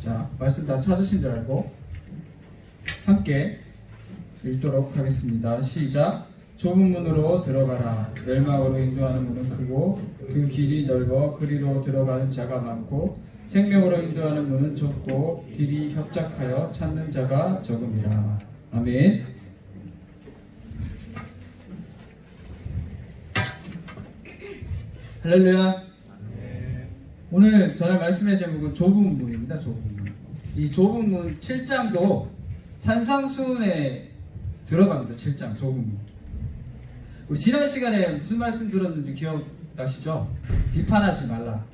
자, 말씀 다 찾으신 줄 알고 함께 읽도록 하겠습니다. 시작. 좁은 문으로 들어가라. 멸망으로 인도하는 문은 크고 그 길이 넓어 그리로 들어가는 자가 많고 생명으로 인도하는 문은 좁고 길이 협착하여 찾는 자가 적음이라. 아멘. 할렐루야. 오늘 전할 말씀의 제목은 좁은 문입니다. 좁은 문. 이 좁은 문 7장도 산상수훈에 들어갑니다. 7장 좁은 문. 우리 지난 시간에 무슨 말씀 들었는지 기억나시죠? 비판하지 말라.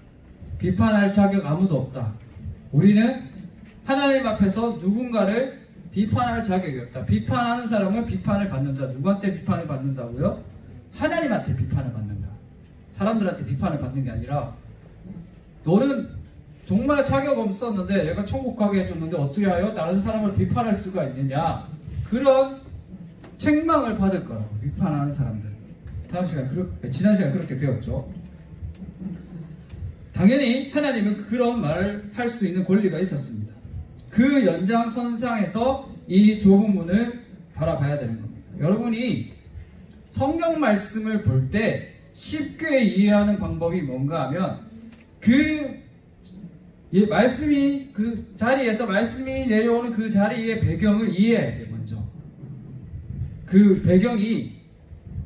비판할 자격 아무도 없다. 우리는 하나님 앞에서 누군가를 비판할 자격이 없다. 비판하는 사람은 비판을 받는다. 누구한테 비판을 받는다고요? 하나님한테 비판을 받는다. 사람들한테 비판을 받는 게 아니라 너는 정말 자격 없었는데 내가 천국 가게 해줬는데 어떻게 하여 다른 사람을 비판할 수가 있느냐, 그런 책망을 받을 거라고. 비판하는 사람들. 지난 시간 그렇게 배웠죠. 당연히 하나님은 그런 말을 할 수 있는 권리가 있었습니다. 그 연장선상에서 이 좁은 문을 바라봐야 되는 겁니다. 여러분이 성경 말씀을 볼 때 쉽게 이해하는 방법이 뭔가 하면 말씀이 그 자리에서 말씀이 내려오는 그 자리의 배경을 이해해야 돼요. 먼저 그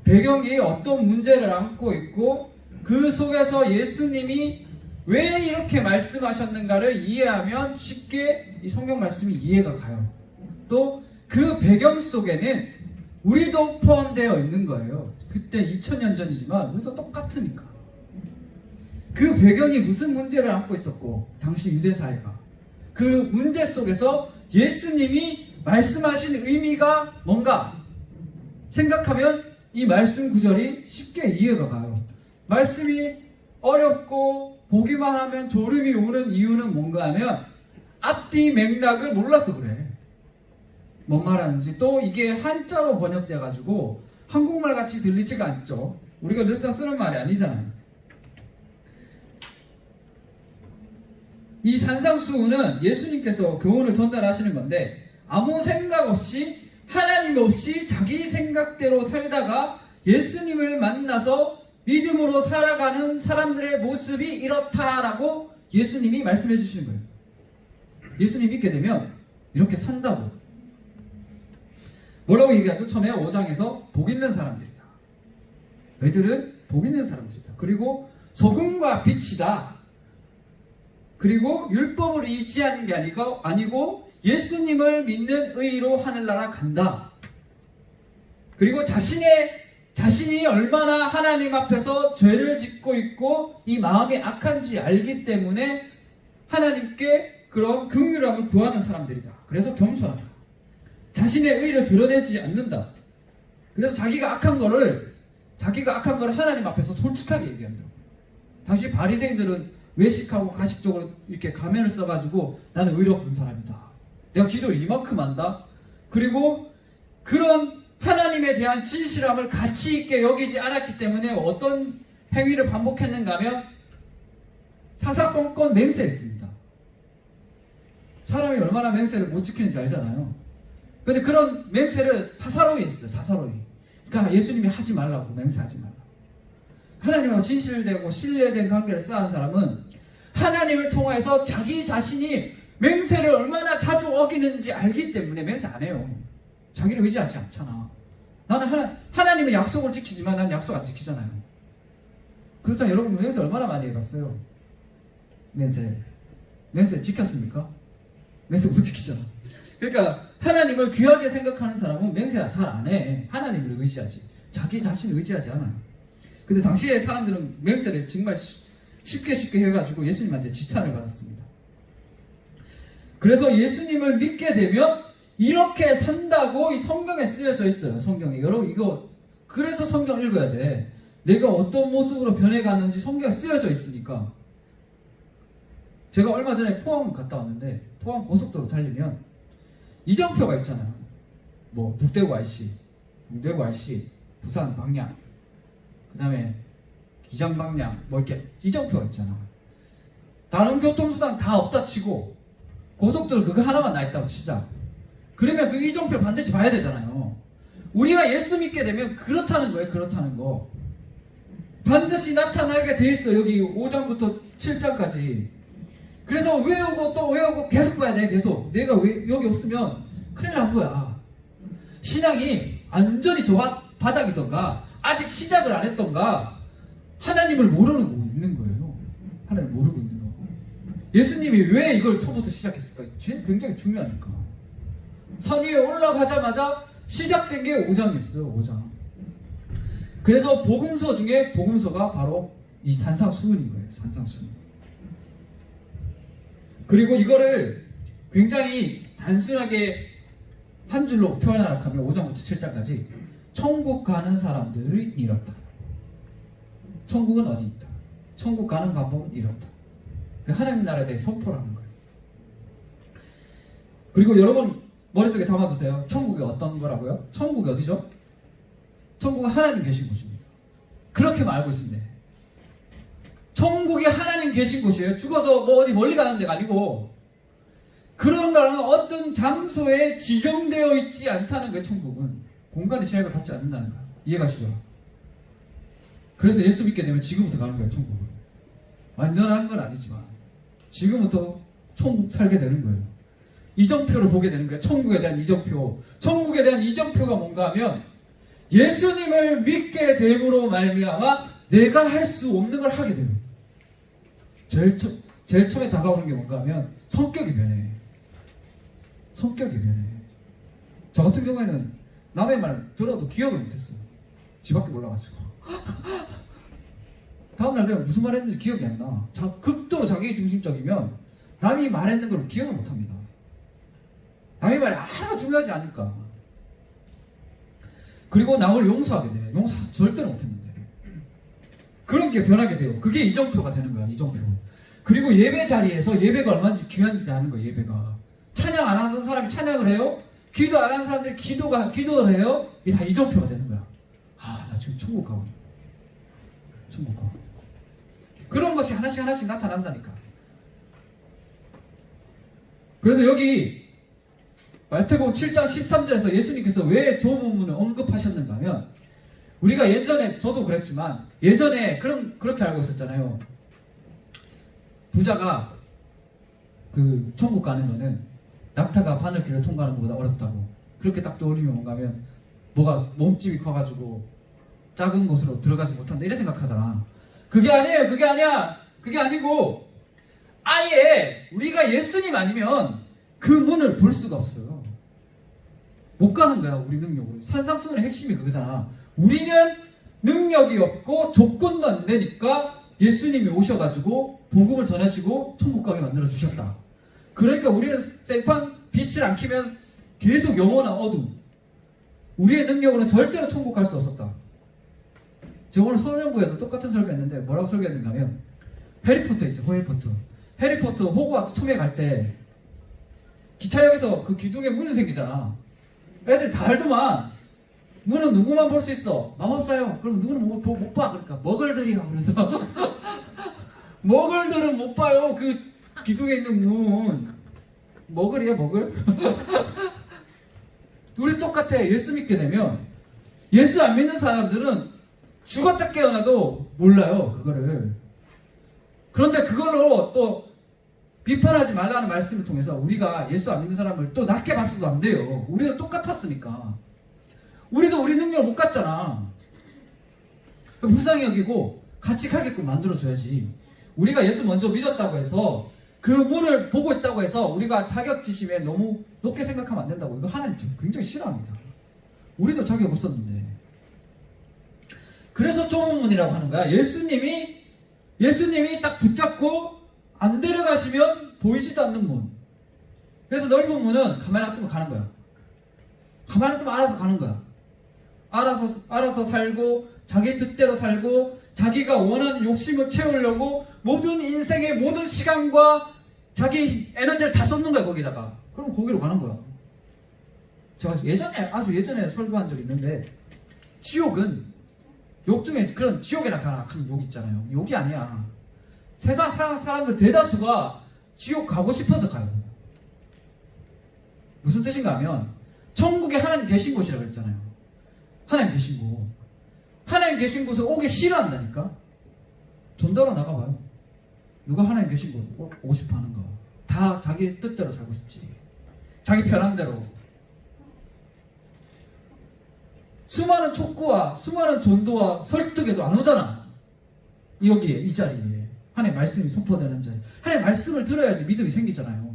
배경이 어떤 문제를 안고 있고 그 속에서 예수님이 왜 이렇게 말씀하셨는가를 이해하면 쉽게 이 성경 말씀이 이해가 가요. 또 그 배경 속에는 우리도 포함되어 있는 거예요. 그때 2000년 전이지만 우리도 똑같으니까. 그 배경이 무슨 문제를 안고 있었고 당시 유대사회가 그 문제 속에서 예수님이 말씀하신 의미가 뭔가 생각하면 이 말씀 구절이 쉽게 이해가 가요. 말씀이 어렵고 보기만 하면 졸음이 오는 이유는 뭔가 하면 앞뒤 맥락을 몰라서 그래. 뭔 말하는지. 또 이게 한자로 번역돼 가지고 한국말 같이 들리지가 않죠. 우리가 늘상 쓰는 말이 아니잖아요. 이 산상수훈은 예수님께서 교훈을 전달하시는 건데 아무 생각 없이 하나님 없이 자기 생각대로 살다가 예수님을 만나서 믿음으로 살아가는 사람들의 모습이 이렇다라고 예수님이 말씀해 주시는 거예요. 예수님 믿게 되면 이렇게 산다고. 뭐라고 얘기하죠? 처음에 5장에서 복 있는 사람들이다. 너희들은 복 있는 사람들이다. 그리고 소금과 빛이다. 그리고 율법을 의지하는 게 아니고 예수님을 믿는 의로 하늘나라 간다. 그리고 자신이 얼마나 하나님 앞에서 죄를 짓고 있고 이 마음이 악한지 알기 때문에 하나님께 그런 긍휼함을 구하는 사람들이다. 그래서 겸손하다. 자신의 의를 드러내지 않는다. 그래서 자기가 악한 거를 하나님 앞에서 솔직하게 얘기한다. 당시 바리새인들은 외식하고 가식적으로 이렇게 가면을 써가지고 나는 의롭은 사람이다. 내가 기도를 이만큼 한다. 그리고 그런 하나님에 대한 진실함을 가치 있게 여기지 않았기 때문에 어떤 행위를 반복했는가 하면 사사건건 맹세했습니다. 사람이 얼마나 맹세를 못 지키는지 알잖아요. 근데 그런 맹세를 사사로이 했어요. 사사로이. 그러니까 예수님이 하지 말라고, 맹세하지 말라고. 하나님하고 진실되고 신뢰된 관계를 쌓은 사람은 하나님을 통해서 자기 자신이 맹세를 얼마나 자주 어기는지 알기 때문에 맹세 안 해요. 자기를 의지하지 않잖아. 나는 하나님은 약속을 지키지만 난 약속 안 지키잖아요. 그렇잖아요. 여러분 맹세 얼마나 많이 해봤어요? 맹세 지켰습니까? 맹세 못 지키잖아. 그러니까 하나님을 귀하게 생각하는 사람은 맹세 잘 안 해. 하나님을 의지하지. 자기 자신을 의지하지 않아요. 근데 당시에 사람들은 맹세를 정말 쉽게 해가지고 예수님한테 지탄을 받았습니다. 그래서 예수님을 믿게 되면 이렇게 산다고 이 성경에 쓰여져 있어요. 성경에. 여러분 그래서 성경 읽어야 돼. 내가 어떤 모습으로 변해가는지 성경에 쓰여져 있으니까. 제가 얼마 전에 포항 갔다 왔는데 포항 고속도로 달리면 이정표가 있잖아요. 뭐 북대구 IC, 동대구 IC, 부산 방향, 그 다음에 기장 방향, 뭐 이렇게 이정표가 있잖아. 다른 교통수단 다 없다 치고 고속도로 그거 하나만 나 있다고 치자. 그러면 그 이정표 반드시 봐야 되잖아요. 우리가 예수 믿게 되면 그렇다는 거예요. 그렇다는 거. 반드시 나타나게 돼 있어. 여기 5장부터 7장까지. 그래서 외우고 또 외우고 계속 봐야 돼. 계속. 내가 여기 없으면 큰일 난 거야. 신앙이 완전히 저 바닥이던가 아직 시작을 안 했던가 하나님을 모르고 있는 거예요. 하나님을 모르고 있는 거고. 예수님이 왜 이걸 처음부터 시작했을까? 굉장히 중요하니까. 산 위에 올라가자마자 시작된 게 5장이었어요. 5장. 그래서 복음서 중에 복음서가 바로 이 산상수훈인 거예요. 산상수훈. 그리고 이거를 굉장히 단순하게 한 줄로 표현하라 하면 5장부터 7장까지 천국 가는 사람들이 이렇다. 천국은 어디 있다. 천국 가는 방법은 이렇다. 하나님 나라에 대해 선포를 하는 거예요. 그리고 여러분 머릿속에 담아두세요. 천국이 어떤 거라고요? 천국이 어디죠? 천국은 하나님 계신 곳입니다. 그렇게만 알고 있으면 돼요. 천국이 하나님 계신 곳이에요. 죽어서 뭐 어디 멀리 가는 데가 아니고 그런 거는 어떤 장소에 지정되어 있지 않다는 거예요. 천국은 공간의 제약을 받지 않는다는 거예요. 이해가시죠? 그래서 예수 믿게 되면 지금부터 가는 거예요. 천국은 완전한 건 아니지만 지금부터 천국 살게 되는 거예요. 이정표를 보게 되는 거예요. 천국에 대한 이정표. 천국에 대한 이정표가 뭔가 하면 예수님을 믿게 됨으로 말미암아 내가 할 수 없는 걸 하게 돼요. 제일 처음에 다가오는 게 뭔가 하면 성격이 변해. 성격이 변해. 저 같은 경우에는 남의 말 들어도 기억을 못했어요. 집 밖에 몰라가지고. 다음날 내가 무슨 말 했는지 기억이 안 나. 극도로 자기 중심적이면 남이 말했는 걸 기억을 못합니다. 남의 말이 하나 중요하지 않을까. 그리고 남을 용서하게 돼. 용서 절대로 못했는데. 그런 게 변하게 돼요. 그게 이정표가 되는 거야. 이정표. 그리고 예배 자리에서 예배가 얼마나 귀한지 아는 거예요. 예배가. 찬양 안 하는 사람이 찬양을 해요. 기도 안 하는 사람들이 기도를 해요. 이게 다 이정표가 되는 거야. 아, 나 지금 천국 가고. 천국 가고. 그런 것이 하나씩 나타난다니까. 그래서 여기 마태복음 7장 13절에서 예수님께서 왜 조문문을 언급하셨는가 하면 우리가 예전에 저도 그랬지만 예전에 그렇게 알고 있었잖아요. 부자가 그 천국 가는 거는 낙타가 바늘길을 통과하는 것보다 어렵다고. 그렇게 딱 떠올리면 뭔가 하면 뭐가 몸집이 커가지고 작은 곳으로 들어가지 못한다 이래 생각하잖아. 그게 아니에요. 그게 아니야. 그게 아니고 아예 우리가 예수님 아니면 그 문을 볼 수가 없어요. 못 가는 거야. 우리 능력으로. 산상수훈의 핵심이 그거잖아. 우리는 능력이 없고 조건도 안 되니까 예수님이 오셔가지고 복음을 전하시고 천국 가게 만들어 주셨다. 그러니까 우리는 생판 빛을 안 켜면 계속 영원한 어둠. 우리의 능력으로는 절대로 천국 갈 수 없었다. 제가 오늘 소년부에서 똑같은 설교했는데 뭐라고 설교했는가 하면 해리포터 있죠. 해리포터 호그와트 처음에 갈 때 기차역에서 그 기둥에 문이 생기잖아. 애들 다 알더만 문은 누구만 볼 수 있어? 마법사요. 그럼 누구는 못 봐. 그러니까 머글들이요. 그래서 머글들은 못 봐요. 그 기둥에 있는 문. 머글이야 머글? 우리 똑같아. 예수 믿게 되면 예수 안 믿는 사람들은 죽었다 깨어나도 몰라요. 그거를. 그런데 그걸로 또 비판하지 말라는 말씀을 통해서 우리가 예수 안 믿는 사람을 또 낮게 봤어도 안 돼요. 우리는 똑같았으니까. 우리도 우리 능력을 못 갖잖아. 불쌍히 여기고 같이 가게끔 만들어줘야지. 우리가 예수 먼저 믿었다고 해서 그 문을 보고 있다고 해서 우리가 자격지심에 너무 높게 생각하면 안 된다고. 이거 하나님 굉장히 싫어합니다. 우리도 자격 없었는데. 그래서 좁은 문이라고 하는 거야. 예수님이 딱 붙잡고 안 데려가시면 보이지도 않는 문. 그래서 넓은 문은 가만히 놔두면 가는 거야. 가만히 놔두면 알아서 가는 거야. 알아서 살고 자기 뜻대로 살고 자기가 원하는 욕심을 채우려고 모든 인생의 모든 시간과 자기 에너지를 다 쏟는 거야. 거기다가. 그럼 거기로 가는 거야. 제가 아주 예전에 설교한 적이 있는데 지옥은 욕 중에 그런 지옥에 나타나는 욕 있잖아요. 욕이 아니야. 세상 사람들 대다수가 지옥 가고 싶어서 가요. 무슨 뜻인가 하면 천국에 하나님 계신 곳이라고 그랬잖아요. 하나님 계신 곳. 하나님 계신 곳에 오기 싫어한다니까. 돈 벌어 나가봐요. 누가 하나님 계신 곳 오고 싶어 하는가. 다 자기 뜻대로 살고 싶지. 자기 편한 대로. 수많은 촉구와 수많은 전도와 설득에도 안 오잖아. 여기에 이 자리에 하나님 말씀이 선포되는 자리. 하나님 말씀을 들어야지 믿음이 생기잖아요.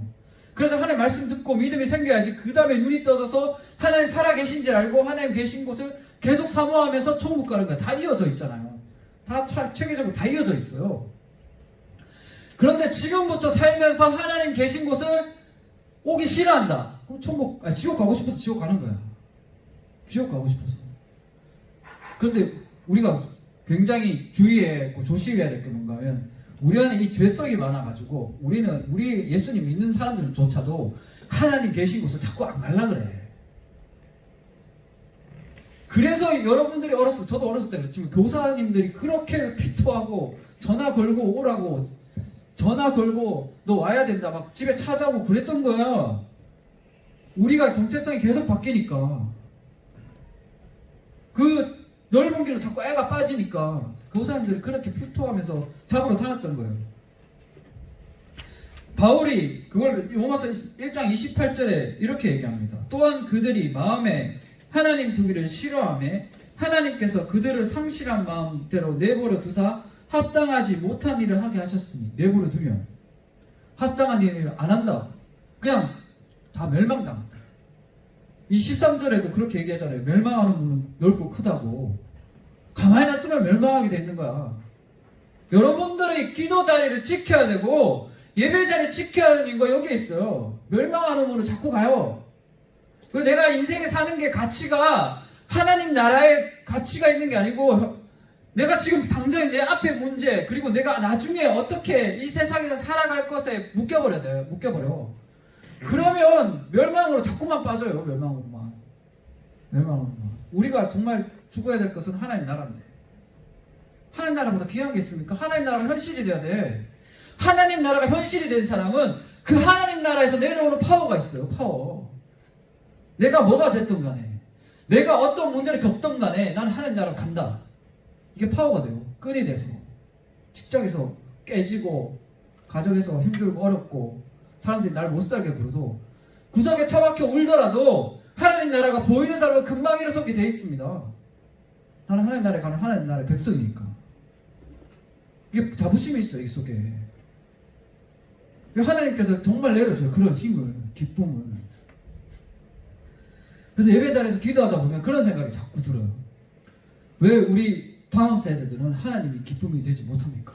그래서 하나님 말씀 듣고 믿음이 생겨야지 그 다음에 눈이 떠져서 하나님 살아계신지 알고 하나님 계신 곳을 계속 사모하면서 천국 가는 거야. 다 이어져 있잖아요. 다 체계적으로 다 이어져 있어요. 그런데 지금부터 살면서 하나님 계신 곳을 오기 싫어한다. 그럼 지옥 가고 싶어서 지옥 가는 거야. 지옥 가고 싶어서. 그런데 우리가 굉장히 주의해야 조심해야 될 게 뭔가 하면 우리 안에 이 죄성이 많아가지고 우리 예수님 믿는 사람들조차도 하나님 계신 곳을 자꾸 안 가려 그래. 그래서 여러분들이 저도 어렸을 때 그랬지만 교사님들이 그렇게 피토하고 전화 걸고 오라고 전화 걸고 너 와야 된다 막 집에 찾아오고 그랬던 거야. 우리가 정체성이 계속 바뀌니까 그 넓은 길로 자꾸 애가 빠지니까 교사님들이 그렇게 피토하면서 잡으러 다녔던 거예요. 바울이 그걸 로마서 1장 28절에 이렇게 얘기합니다. 또한 그들이 마음에 하나님 두기를 싫어하며 하나님께서 그들을 상실한 마음대로 내버려 두사 합당하지 못한 일을 하게 하셨으니. 내버려 두면 합당한 일을 안 한다. 그냥 다 멸망당한다. 이 13절에도 그렇게 얘기하잖아요. 멸망하는 문은 넓고 크다고. 가만히 놔두면 멸망하게 돼 있는 거야. 여러분들의 기도 자리를 지켜야 되고 예배 자리를 지켜야 하는 이유가 여기에 있어요. 멸망하는 문으로 자꾸 가요. 그리고 내가 인생에 사는 게 가치가 하나님 나라의 가치가 있는 게 아니고 내가 지금 당장 내 앞에 문제 그리고 내가 나중에 어떻게 이 세상에서 살아갈 것에 묶여버려야 돼요. 묶여버려. 그러면 멸망으로 자꾸만 빠져요. 멸망으로만. 우리가 정말 죽어야 될 것은 하나님 나라인데 하나님 나라보다 귀한 게 있습니까? 하나님 나라가 현실이 돼야 돼. 하나님 나라가 현실이 된 사람은 그 하나님 나라에서 내려오는 파워가 있어요. 파워. 내가 뭐가 됐든 간에 내가 어떤 문제를 겪든 간에 나는 하나님 나라로 간다. 이게 파워가 돼요. 끈이 돼서 직장에서 깨지고 가정에서 힘들고 어렵고 사람들이 날 못 살게 굴어도 구석에 처박혀 울더라도 하나님 나라가 보이는 사람은 금방 일어서게 돼 있습니다. 나는 하나님 나라에 가는 하나님 나라의 백성이니까. 이게 자부심이 있어요. 이 속에. 하나님께서 정말 내려줘요. 그런 힘을, 기쁨을. 그래서 예배 자리에서 기도하다 보면 그런 생각이 자꾸 들어요. 왜 우리 다음 세대들은 하나님이 기쁨이 되지 못합니까?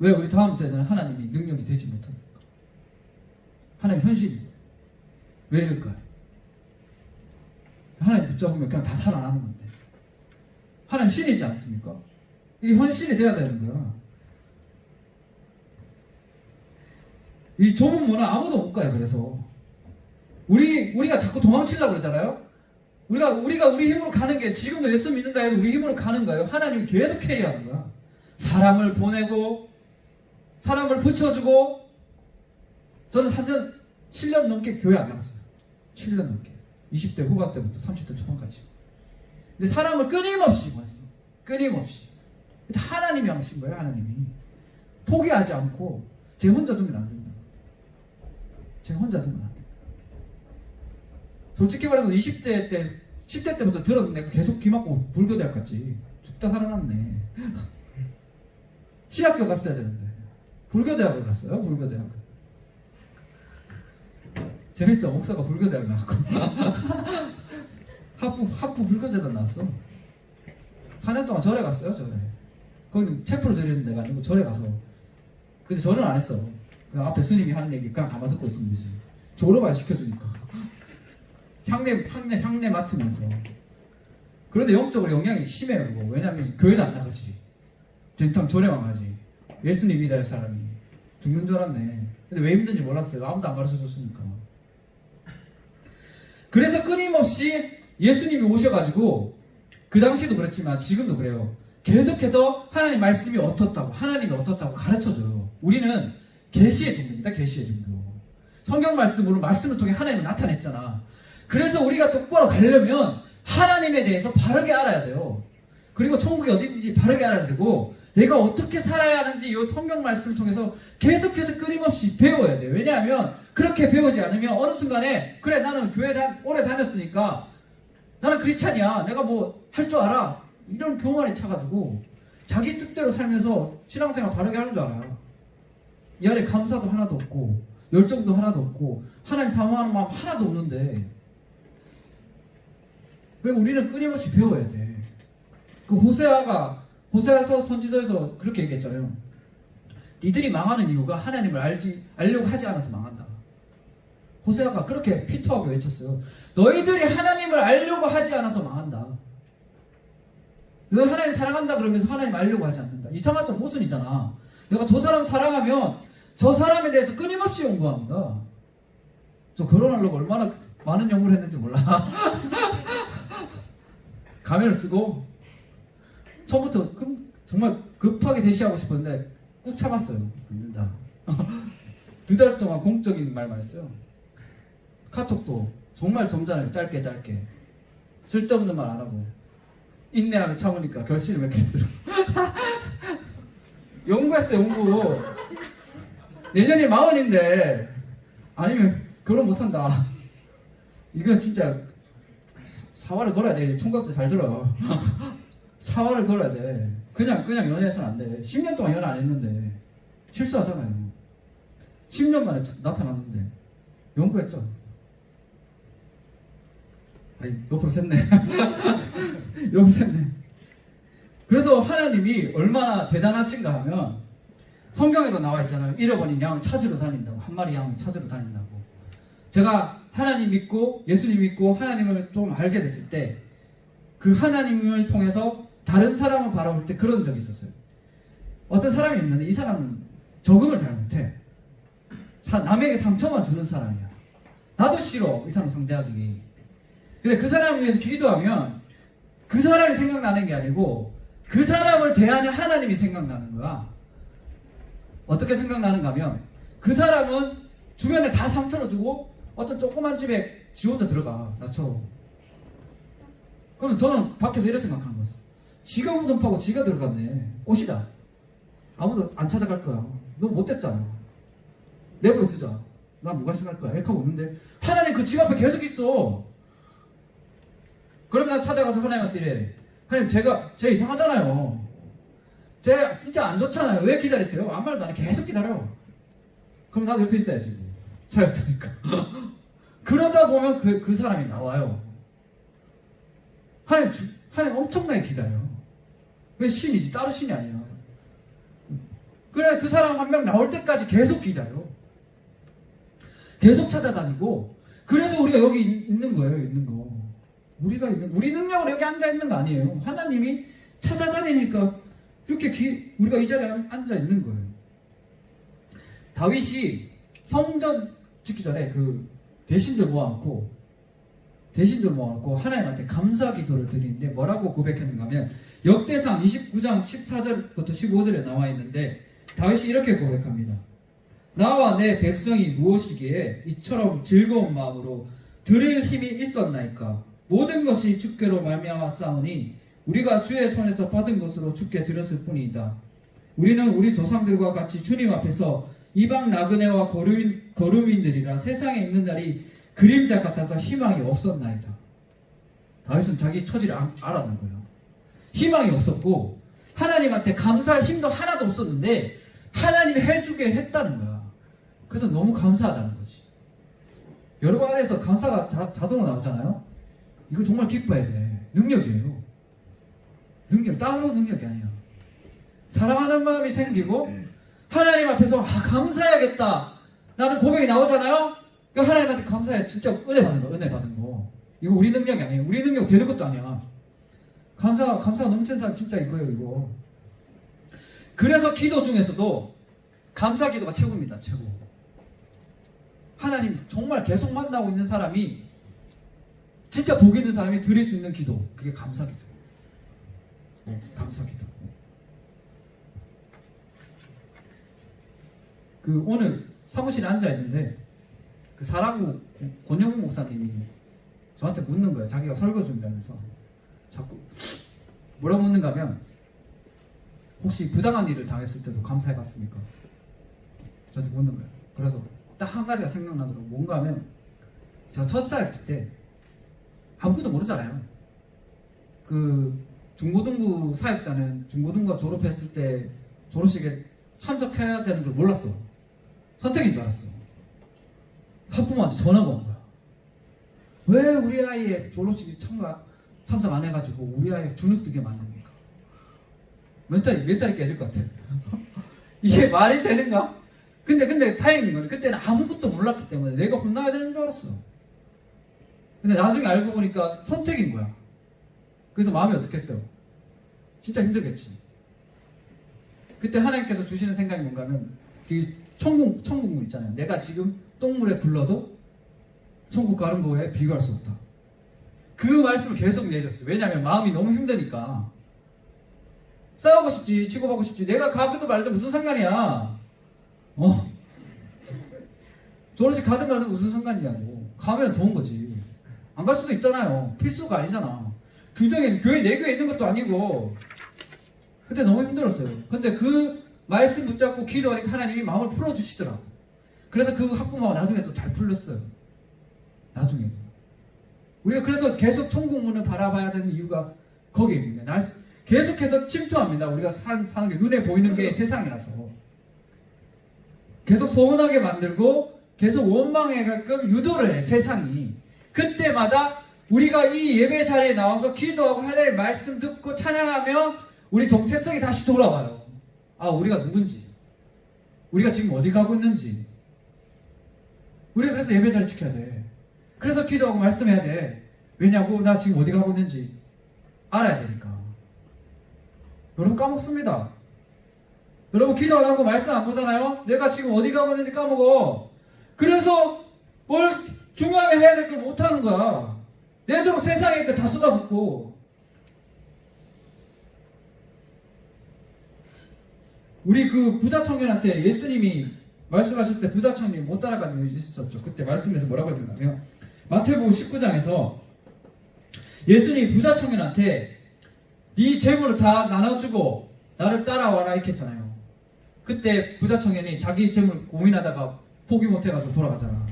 왜 우리 다음 세대는 하나님이 능력이 되지 못합니까? 하나님 현실입니다. 왜 이럴까요? 하나님 붙잡으면 그냥 다 살아나는 건데. 하나님 신이지 않습니까? 이게 현실이 돼야 되는 거야. 이 좁은 문은 아무도 못 가요. 그래서 우리가 자꾸 도망치려고 그러잖아요. 우리가 우리 힘으로 가는 게 지금도 예수 믿는다 해도 우리 힘으로 가는 거예요. 하나님이 계속 캐리하는 거야. 사람을 보내고 사람을 붙여주고. 저는 7년 넘게 교회 안 나갔어요. 7년 넘게. 20대 후반 때부터 30대 초반까지. 근데 사람을 끊임없이 보냈어. 끊임없이. 하나님이 하신 거예요. 하나님이. 포기하지 않고 제 혼자 두면 안 된다. 제가 혼자 두면 안 된다. 솔직히 말해서 20대 때 10대 때부터 들었는데 계속 귀 막고 불교대학 갔지. 죽다 살아났네. 신학교 갔어야 되는데 불교대학을 갔어요. 불교대학. 재밌죠? 목사가 불교대학 나왔고 학부 불교재단 나왔어. 4년 동안 절에 갔어요. 절에. 거기 책풀 드리는 데가 아니고 절에 가서. 근데 절은 안 했어. 그냥 앞에 스님이 하는 얘기 그냥 가만 듣고 있으면 되지. 졸업만 시켜주니까. 향내 맡으면서. 그런데 영적으로 영향이 심해요. 그거. 왜냐면 교회도 안 나가지. 된탕 절에만 가지. 예수님 믿어야 할 사람이. 죽는 줄 알았네. 근데 왜 힘든지 몰랐어요. 아무도 안 가르쳐 줬으니까. 그래서 끊임없이 예수님이 오셔가지고 그 당시도 그랬지만 지금도 그래요. 계속해서 하나님 말씀이 어떻다고 하나님이 어떻다고 가르쳐줘요. 우리는 계시의 종교입니다. 계시의 종교. 성경 말씀으로 말씀을 통해 하나님을 나타냈잖아. 그래서 우리가 똑바로 가려면 하나님에 대해서 바르게 알아야 돼요. 그리고 천국이 어디인지 바르게 알아야 되고, 내가 어떻게 살아야 하는지 이 성경 말씀을 통해서 계속해서 끊임없이 배워야 돼요. 왜냐하면 그렇게 배우지 않으면 어느 순간에, 그래 나는 교회 오래 다녔으니까 나는 크리스찬이야, 내가 뭐 할 줄 알아, 이런 교만에 차가지고 자기 뜻대로 살면서 신앙생활 바르게 하는 줄 알아요. 이 안에 감사도 하나도 없고 열정도 하나도 없고 하나님 사모하는 마음 하나도 없는데, 왜 우리는 끊임없이 배워야 돼. 그 호세아서 선지서에서 그렇게 얘기했잖아요. 니들이 망하는 이유가 하나님을 알려고 하지 않아서 망한다. 호세아가 그렇게 피터하게 외쳤어요. 너희들이 하나님을 알려고 하지 않아서 망한다. 너 하나님 사랑한다 그러면서 하나님 알려고 하지 않는다. 이상하죠? 모순이잖아. 내가 저 사람 사랑하면 저 사람에 대해서 끊임없이 연구합니다. 저 결혼하려고 얼마나 많은 연구를 했는지 몰라. 가면을 쓰고 처음부터 정말 급하게 대시하고 싶었는데 꾹 참았어요. 믿는다. 2달 동안 공적인 말만 했어요. 카톡도 정말 점잖아요. 짧게 쓸데없는 말 안 하고 인내하면 참으니까 결실을 맺게 되더라고요. 연구했어요. 연구. 내년이 40인데 아니면 결혼 못한다. 이건 진짜 사활을 걸어야 돼. 총각도 잘 들어. 사활을 걸어야 돼. 그냥 연애해서는 안 돼. 10년 동안 연애 안 했는데 실수하잖아요. 10년 만에 나타났는데 연구했죠. 아니, 옆으로 샜네. 옆으로 샜네. 그래서 하나님이 얼마나 대단하신가 하면 성경에도 나와 있잖아요. 잃어버린 양을 찾으러 다닌다고. 한 마리 양을 찾으러 다닌다고. 제가 하나님 믿고 예수님 믿고 하나님을 좀 알게 됐을 때 그 하나님을 통해서 다른 사람을 바라볼 때 그런 적이 있었어요. 어떤 사람이 있는데 이 사람은 적응을 잘 못해. 남에게 상처만 주는 사람이야. 나도 싫어, 이 사람 상대하기. 근데 그 사람을 위해서 기도하면 그 사람이 생각나는 게 아니고 그 사람을 대하는 하나님이 생각나는 거야. 어떻게 생각나는가 하면 그 사람은 주변에 다 상처를 주고 어떤 조그만 집에 지 혼자 들어가, 나처럼. 그럼 저는 밖에서 이렇게 생각하는 거죠. 지가 무덤 파고 지가 들어갔네. 꽃이다. 아무도 안 찾아갈 거야. 너 못됐잖아. 내버려 두자. 난 누가 생각할 거야. 이렇게 하고 있는데 하나님 그 집 앞에 계속 있어. 그럼 난 찾아가서 하나님한테 이래. 하나님, 제 이상하잖아요. 제 진짜 안 좋잖아요. 왜 기다리세요? 아무 말도 안 해. 계속 기다려. 그럼 나도 옆에 있어야지. 살았다니까. 그러다 보면 그 사람이 나와요. 하나님 엄청나게 기다려요. 왜 신이지? 따로 신이 아니야. 그래, 그 사람 한 명 나올 때까지 계속 기다려. 계속 찾아다니고. 그래서 우리가 여기 있는 거예요, 있는 거. 우리 능력으로 여기 앉아있는 거 아니에요. 하나님이 찾아다니니까 이렇게 우리가 이 자리에 앉아 있는 거예요. 다윗이 성전 짓기 전에 그 대신들 모아놓고 하나님한테 감사 기도를 드리는데 뭐라고 고백했는가 하면 역대상 29장 14절부터 15절에 나와 있는데 다윗이 이렇게 고백합니다. 나와 내 백성이 무엇이기에 이처럼 즐거운 마음으로 드릴 힘이 있었나이까. 모든 것이 주께로 말미암았사오니 우리가 주의 손에서 받은 것으로 주께 드렸을 뿐이다. 우리는 우리 조상들과 같이 주님 앞에서 이방 나그네와 거류민들이라 세상에 있는 날이 그림자 같아서 희망이 없었나이다. 다윗은 자기 처지를 알아낸 거예요. 희망이 없었고 하나님한테 감사할 힘도 하나도 없었는데 하나님이 해주게 했다는 거야. 그래서 너무 감사하다는 거지. 여러분 안에서 감사가 자동으로 나오잖아요. 이거 정말 기뻐야 돼. 능력이에요. 따로 능력이 아니야. 사랑하는 마음이 생기고 하나님 앞에서 감사해야겠다 라는 고백이 나오잖아요. 그러니까 하나님한테 감사해. 진짜 은혜 받는 거. 이거 우리 능력이 아니에요. 우리 능력 되는 것도 아니야. 감사 넘치는 사람 진짜 이거예요, 이거. 그래서 기도 중에서도 감사 기도가 최고입니다, 최고. 하나님 정말 계속 만나고 있는 사람이, 진짜 복 있는 사람이 드릴 수 있는 기도, 그게 감사 기도. 감사 기도. 오늘 사무실에 앉아 있는데 그 사랑구 권영국 목사님이 저한테 묻는 거예요. 자기가 설교 준비하면서 자꾸 뭐라고 묻는가 하면 혹시 부당한 일을 당했을 때도 감사해봤습니까? 저한테 묻는 거예요. 그래서 딱 한 가지가 생각나더라고요. 뭔가 하면 제가 첫 사역질 때 아무것도 모르잖아요. 그 중고등부 사역자는 중고등부 졸업했을 때 졸업식에 참석해야 되는 걸 몰랐어. 선택인 줄 알았어. 학부모한테 전화가 온 거야. 왜 우리 아이의 졸업식에 참석 안 해가지고 우리 아이 주눅들게 만듭니까? 멘탈이 깨질 것 같아. 이게 말이 되는가? 근데 다행인 건 그때는 아무것도 몰랐기 때문에 내가 혼나야 되는 줄 알았어. 근데 나중에 알고 보니까 선택인 거야. 그래서 마음이 어떻겠어요? 진짜 힘들겠지. 그때 하나님께서 주시는 생각이 뭔가 하면 그 천국문 있잖아요. 내가 지금 똥물에 굴러도 천국 가는 거에 비교할 수 없다. 그 말씀을 계속 내줬어요. 왜냐하면 마음이 너무 힘드니까. 싸우고 싶지, 치고받고 싶지. 내가 가든 말든 무슨 상관이야. 졸업식 가든 말든 무슨 상관이냐고. 가면 좋은 거지. 안 갈 수도 있잖아요. 필수가 아니잖아. 교회 내 교회에 있는 것도 아니고. 그때 너무 힘들었어요. 근데 그 말씀 붙잡고 기도하니까 하나님이 마음을 풀어주시더라고. 그래서 그 학부모가 나중에 또 잘 풀렸어요. 나중에. 우리가 그래서 계속 천국문을 바라봐야 되는 이유가 거기에 있는 거예요. 계속해서 침투합니다. 우리가 사는 게 눈에 보이는 게 세상이라서. 계속 소원하게 만들고 계속 원망해가끔 유도를 해, 세상이. 그때마다 우리가 이 예배 자리에 나와서 기도하고 하나님의 말씀 듣고 찬양하며 우리 정체성이 다시 돌아와요. 아, 우리가 누군지, 우리가 지금 어디 가고 있는지. 우리가 그래서 예배 자리 지켜야 돼. 그래서 기도하고 말씀해야 돼. 왜냐고? 나 지금 어디 가고 있는지 알아야 되니까. 여러분 까먹습니다. 여러분 기도 안 하고 말씀 안 보잖아요? 내가 지금 어디 가고 있는지 까먹어. 그래서 뭘 중요하게 해야 될 걸 못하는 거야. 내대로 세상에 다 쏟아붓고. 우리 그 부자 청년한테 예수님이 말씀하실 때 부자 청년이 못 따라가는 일이 있었죠. 그때 말씀에서 뭐라고 했냐면 마태복음 19장에서 예수님이 부자 청년한테 네 재물을 다 나눠주고 나를 따라와라 이렇게 했잖아요. 그때 부자 청년이 자기 재물 고민하다가 포기 못해가지고 돌아가잖아.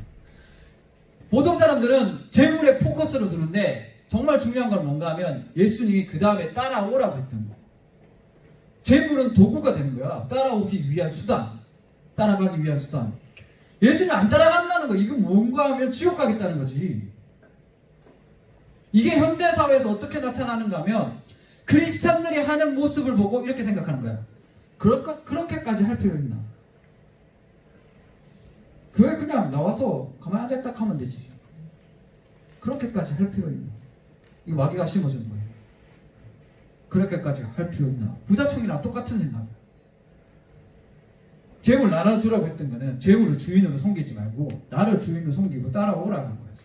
보통 사람들은 재물에 포커스를 두는데 정말 중요한 건 뭔가 하면 예수님이 그 다음에 따라오라고 했던 거야. 재물은 도구가 되는 거야. 따라오기 위한 수단, 따라가기 위한 수단. 예수님 안 따라간다는 거, 이건 뭔가 하면 지옥 가겠다는 거지. 이게 현대사회에서 어떻게 나타나는가 하면 크리스찬들이 하는 모습을 보고 이렇게 생각하는 거야. 그렇게까지 할 필요 있나? 교회 그냥 나와서 가만히 앉아있다 하면 되지. 그렇게까지 할 필요 있나? 이거 마귀가 심어주는 거예요. 그렇게까지 할 필요 있나? 부자청이랑 똑같은 생각이야. 재물 나눠주라고 했던 거는 재물을 주인으로 섬기지 말고 나를 주인으로 섬기고 따라오라는 거였어.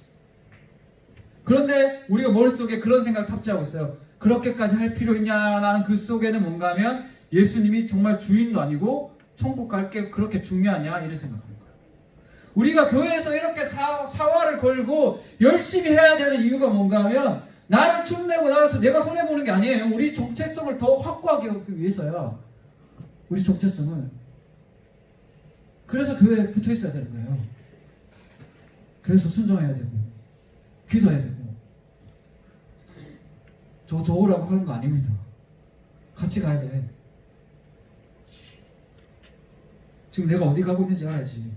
그런데 우리가 머릿속에 그런 생각을 탑재하고 있어요. 그렇게까지 할 필요 있냐라는 그 속에는 뭔가 하면 예수님이 정말 주인도 아니고 천국 갈 게 그렇게 중요하냐 이런 생각하는 거예요. 우리가 교회에서 이렇게 사활을 걸고 열심히 해야 되는 이유가 뭔가 하면 나를 춤내고 나라서 내가 손해보는 게 아니에요. 우리 정체성을 더 확고하게 하기 위해서야. 우리 정체성을. 그래서 교회에 붙어 있어야 되는 거예요. 그래서 순종해야 되고 기도해야 되고 저오라고 하는 거 아닙니다. 같이 가야 돼. 지금 내가 어디 가고 있는지 알아야지.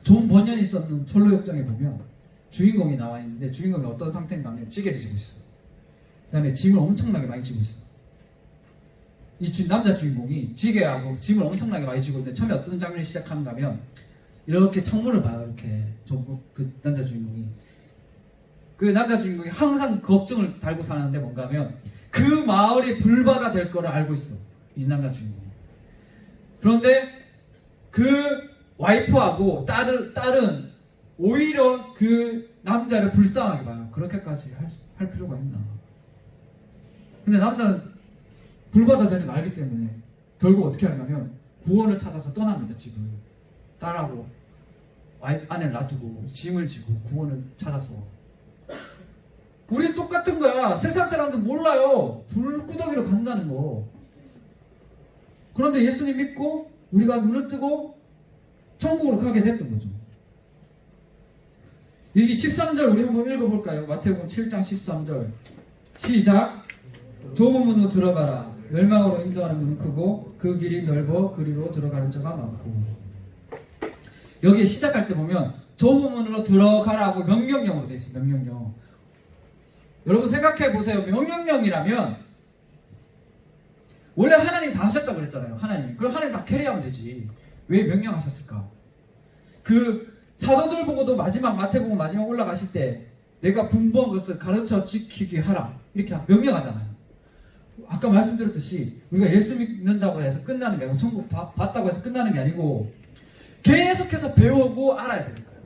존 번연이 썼는 철로역정에 보면 주인공이 나와 있는데 주인공이 어떤 상태인가 하면 찌개를 지고 있어. 그 다음에 짐을 엄청나게 많이 지고 있어. 이 남자 주인공이 지게하고 짐을 엄청나게 많이 지고 있는데 처음에 어떤 장면이 시작하는가 하면 이렇게 창문을 봐요. 이렇게 그 남자 주인공이. 그 남자 주인공이 항상 걱정을 달고 사는데 뭔가 하면 그 마을이 불바다 될 거를 알고 있어. 이 남자 주인공이. 그런데 그 와이프하고 딸은 오히려 그 남자를 불쌍하게 봐요. 그렇게까지 할 필요가 있나. 근데 남자는 불바다 되는 걸 알기 때문에 결국 어떻게 하냐면 구원을 찾아서 떠납니다. 지금 딸하고 아내를 놔두고 짐을 지고 구원을 찾아서. 우리 똑같은 거야. 세상 사람들 몰라요. 불구덩이로 간다는 거. 그런데 예수님 믿고 우리가 눈을 뜨고 천국으로 가게 됐던 거죠. 여기 13절 우리 한번 읽어볼까요? 마태복음 7장 13절 시작. 좁은 문으로 들어가라. 멸망으로 인도하는 문은 크고 그 길이 넓어 그리로 들어가는 자가 많고. 여기에 시작할 때 보면 좁은 문으로 들어가라고 명령형으로 되어 있어요. 명령형. 여러분 생각해 보세요. 명령형이라면 원래 하나님 다 하셨다고 그랬잖아요. 하나님. 그럼 하나님 다 캐리하면 되지. 왜 명령하셨을까? 그 사도들 보고도 마지막 마태복음 마지막 올라가실 때 내가 분부한 것을 가르쳐 지키게 하라. 이렇게 명령하잖아요. 아까 말씀드렸듯이 우리가 예수 믿는다고 해서 끝나는 게 아니고 천국 받다고 해서 끝나는 게 아니고 계속해서 배우고 알아야 되는 거예요.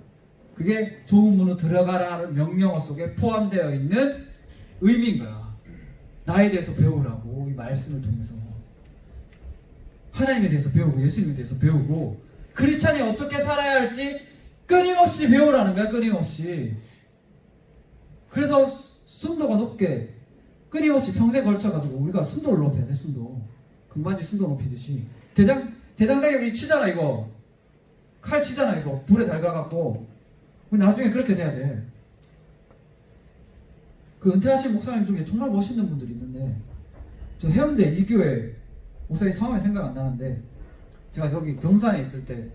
그게 좁은 문으로 들어가라는 명령어 속에 포함되어 있는 의미인 거야. 나에 대해서 배우라고 이 말씀을 통해서 하나님에 대해서 배우고 예수님에 대해서 배우고 크리스찬이 어떻게 살아야 할지 끊임없이 배우라는 거야. 끊임없이. 그래서 순도가 높게 끊임없이 평생 걸쳐가지고 우리가 순도를 높여야 돼. 순도. 금반지 순도 높이듯이. 대장장이 여기 치잖아 이거. 칼 치잖아 이거. 불에 달가갖고. 나중에 그렇게 돼야 돼. 그 은퇴하신 목사님 중에 정말 멋있는 분들이 있는데 저 해운대 이교회 목사님 성함이 생각 안 나는데 제가 여기 경산에 있을 때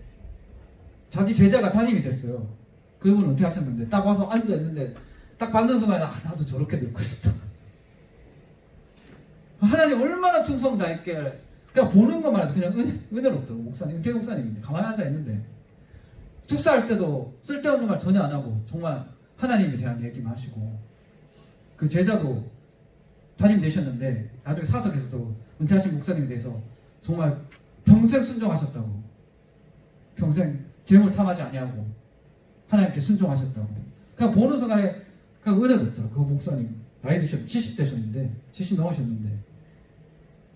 자기 제자가 담임이 됐어요. 그분은 은퇴하셨는데 딱 와서 앉아있는데 딱 받는 순간에 나도 저렇게 늙고 싶다. 하나님 얼마나 충성 다했길래 그냥 보는 것만 해도 그냥 은혜롭더라고. 목사님, 은퇴 목사님인데 가만히 앉아있는데 축사할 때도 쓸데없는 말 전혀 안 하고 정말 하나님에 대한 얘기만 하시고 그 제자도 담임 되셨는데 나중에 사석에서도 은퇴하신 목사님에 대해서 정말 평생 순종하셨다고. 평생 재물 탐하지 아니하고 하나님께 순종하셨다고. 그냥 보는 순간에 그냥 은혜롭더라고. 그 목사님 나이 드셨는데 70대셨는데 70 넘으셨는데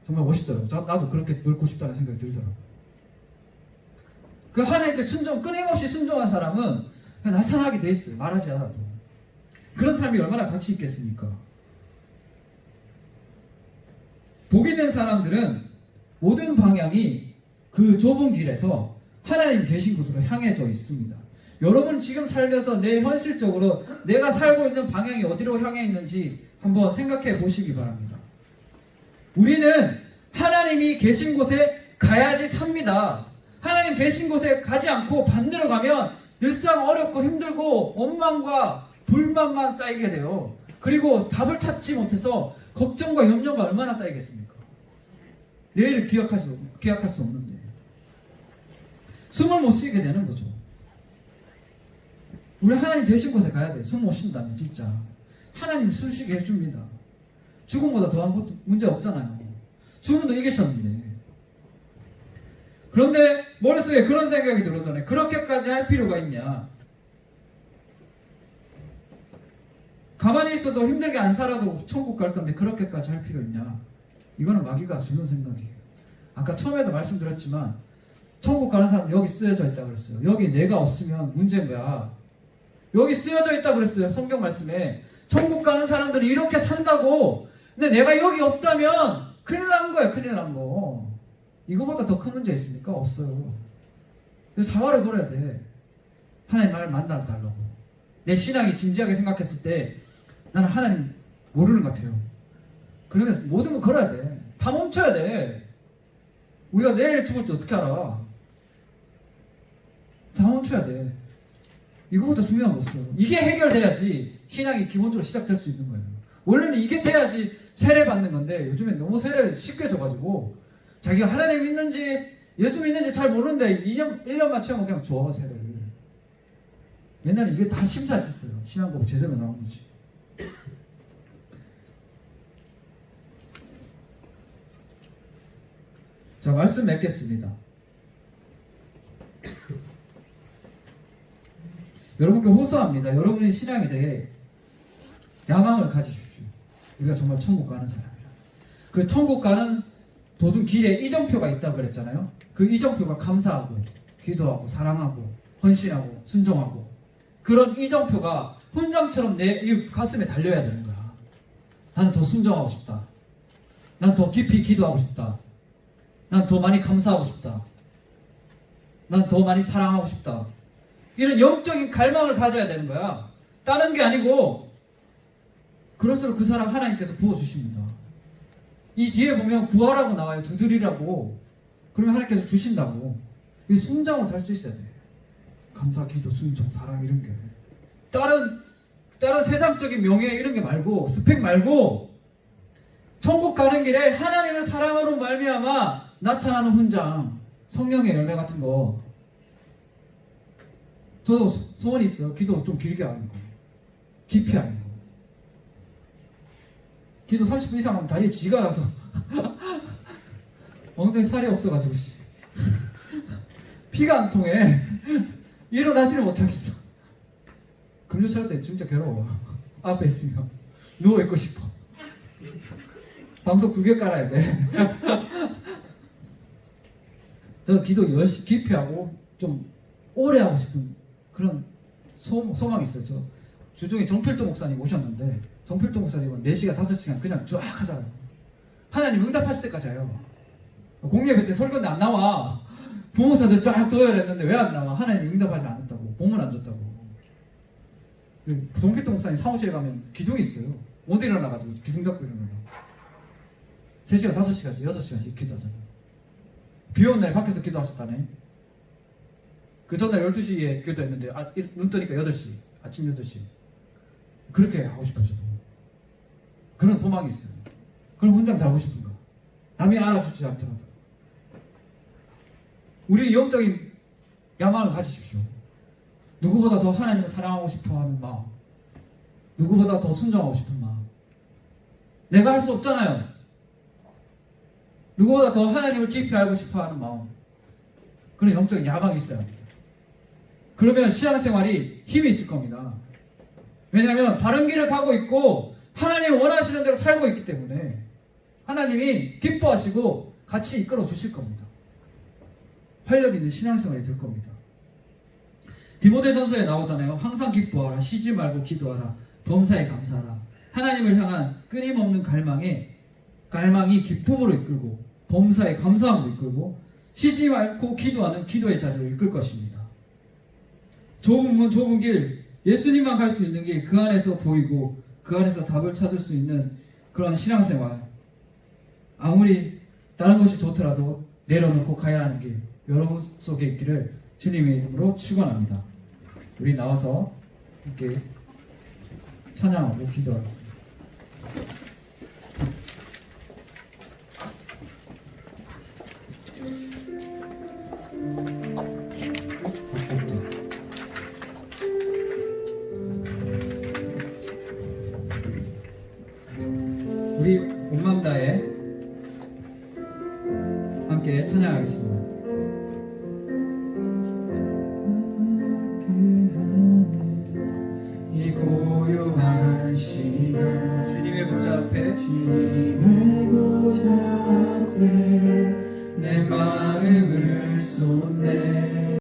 정말 멋있더라고. 나도 그렇게 늙고 싶다는 생각이 들더라고. 그 하나님께 끊임없이 순종한 사람은 그냥 나타나게 돼 있어요. 말하지 않아도. 그런 사람이 얼마나 가치 있겠습니까? 복이 된 사람들은 모든 방향이 그 좁은 길에서 하나님 계신 곳으로 향해져 있습니다. 여러분 지금 살면서 내 현실적으로 내가 살고 있는 방향이 어디로 향해 있는지 한번 생각해 보시기 바랍니다. 우리는 하나님이 계신 곳에 가야지 삽니다. 하나님 계신 곳에 가지 않고 반대로 가면 늘상 어렵고 힘들고 원망과 불만만 쌓이게 돼요. 그리고 답을 찾지 못해서 걱정과 염려가 얼마나 쌓이겠습니까? 내일을 기약할 수 없는데 숨을 못 쉬게 되는 거죠. 우리 하나님 계신 곳에 가야 돼. 숨 못 쉰다면 진짜 하나님 숨 쉬게 해줍니다. 죽음보다 더한 것도 문제 없잖아요. 죽음도 이기셨는데. 그런데 머릿속에 그런 생각이 들어오잖아요. 그렇게까지 할 필요가 있냐? 가만히 있어도 힘들게 안 살아도 천국 갈 건데 그렇게까지 할 필요 있냐? 이거는 마귀가 주는 생각이에요. 아까 처음에도 말씀드렸지만 천국 가는 사람 여기 쓰여져 있다고 그랬어요. 여기 내가 없으면 문제인 거야. 여기 쓰여져 있다고 그랬어요. 성경 말씀에. 천국 가는 사람들이 이렇게 산다고. 근데 내가 여기 없다면 큰일 난 거야. 큰일 난 거. 이거보다 더 큰 문제 있습니까? 없어요. 그래서 사활을 걸어야 돼. 하나님 나를 만나달라고. 내 신앙이 진지하게 생각했을 때 나는 하나님 모르는 것 같아요. 그러면서 모든 거 걸어야 돼. 다 멈춰야 돼. 우리가 내일 죽을지 어떻게 알아? 다 멈춰야 돼. 이거보다 중요한 거 없어요. 이게 해결돼야지 신앙이 기본적으로 시작될 수 있는 거예요. 원래는 이게 돼야지 세례 받는 건데 요즘에 너무 세례를 쉽게 줘가지고 자기가 하나님 믿는지 예수 믿는지 잘 모르는데 1년만 채우면 그냥 줘 세례를. 옛날에 이게 다 심사했었어요. 신앙법 제대로 나오는지. 자, 말씀 맺겠습니다. 여러분께 호소합니다. 여러분의 신앙에 대해 야망을 가지십시오. 우리가 정말 천국 가는 사람이라. 그 천국 가는 도중 길에 이정표가 있다고 그랬잖아요. 그 이정표가 감사하고 기도하고 사랑하고 헌신하고 순종하고 그런 이정표가 훈장처럼 내 이 가슴에 달려야 되는 거야. 나는 더 순종하고 싶다. 난 더 깊이 기도하고 싶다. 난 더 많이 감사하고 싶다. 난 더 많이 사랑하고 싶다. 이런 영적인 갈망을 가져야 되는 거야. 다른 게 아니고 그럴수록 그 사람 하나님께서 부어주십니다. 이 뒤에 보면 구하라고 나와요. 두드리라고. 그러면 하나님께서 주신다고. 이 순종을 할 수 있어야 돼. 감사, 기도, 순종, 사랑 이런 게. 다른 세상적인 명예 이런 게 말고 스펙 말고 천국 가는 길에 하나님을 사랑으로 말미암아 나타나는 훈장, 성령의 열매 같은 거. 저도 소원이 있어요. 기도 좀 길게 하는 거, 깊이 하는 거. 기도 30분 이상 하면 다리에 쥐가 나서 엉덩이 살이 없어가지고 피가 안 통해. 일어나지를 못하겠어. 금요 찰 때 진짜 괴로워. 앞에 있으면 누워있고 싶어. 방석 2개 깔아야 돼. 저는 기도 열심히 깊이 하고 좀 오래 하고 싶은 그런 소망이 있어요. 저 주중에 정필도 목사님 오셨는데 정필도 목사님은 4시간 5시간 그냥 쫙 하잖아요. 하나님 응답하실 때까지 해요. 공예배 때 설교인데 안 나와. 부모사들 쫙 도열했는데 왜 안 나와? 하나님 응답하지 않았다고. 복문 안 줬다고. 정필도 목사님 사무실에 가면 기둥이 있어요. 못 일어나가지고 기둥 잡고 일어나요. 3시간 5시간씩 6시간씩 기도하잖아요. 비 오는 날 밖에서 기도하셨다네. 그 전날 12시에 기도했는데 눈 뜨니까 8시, 아침 8시. 그렇게 하고 싶어요. 저도. 그런 소망이 있어요. 그런 훈장 달고 싶은 거. 남이 알아주지 않더라도 우리 영적인 야망을 가지십시오. 누구보다 더 하나님을 사랑하고 싶어하는 마음, 누구보다 더 순종하고 싶은 마음. 내가 할 수 없잖아요. 누구보다 더 하나님을 깊이 알고 싶어하는 마음, 그런 영적인 야망이 있어야 합니다. 그러면 신앙생활이 힘이 있을 겁니다. 왜냐하면 바른 길을 가고 있고 하나님이 원하시는 대로 살고 있기 때문에 하나님이 기뻐하시고 같이 이끌어 주실 겁니다. 활력 있는 신앙생활이 될 겁니다. 디모데전서에 나오잖아요. 항상 기뻐하라, 쉬지 말고 기도하라, 범사에 감사하라. 하나님을 향한 끊임없는 갈망이 기쁨으로 이끌고 범사에 감사함으로 이끌고 쉬지 말고 기도하는 기도의 자리를 이끌 것입니다. 좁은 문 좁은 길, 예수님만 갈 수 있는 길, 그 안에서 보이고 그 안에서 답을 찾을 수 있는 그런 신앙생활. 아무리 다른 것이 좋더라도 내려놓고 가야 하는 길, 여러분 속에 있기를 주님의 이름으로 축원합니다. 우리 나와서 함께 찬양하고 기도하겠습니다. 우리 온맘 다해 함께 찬양하겠습니다. 이 고요한 시간 주님의 보좌 앞에 내 마음을 쏟네.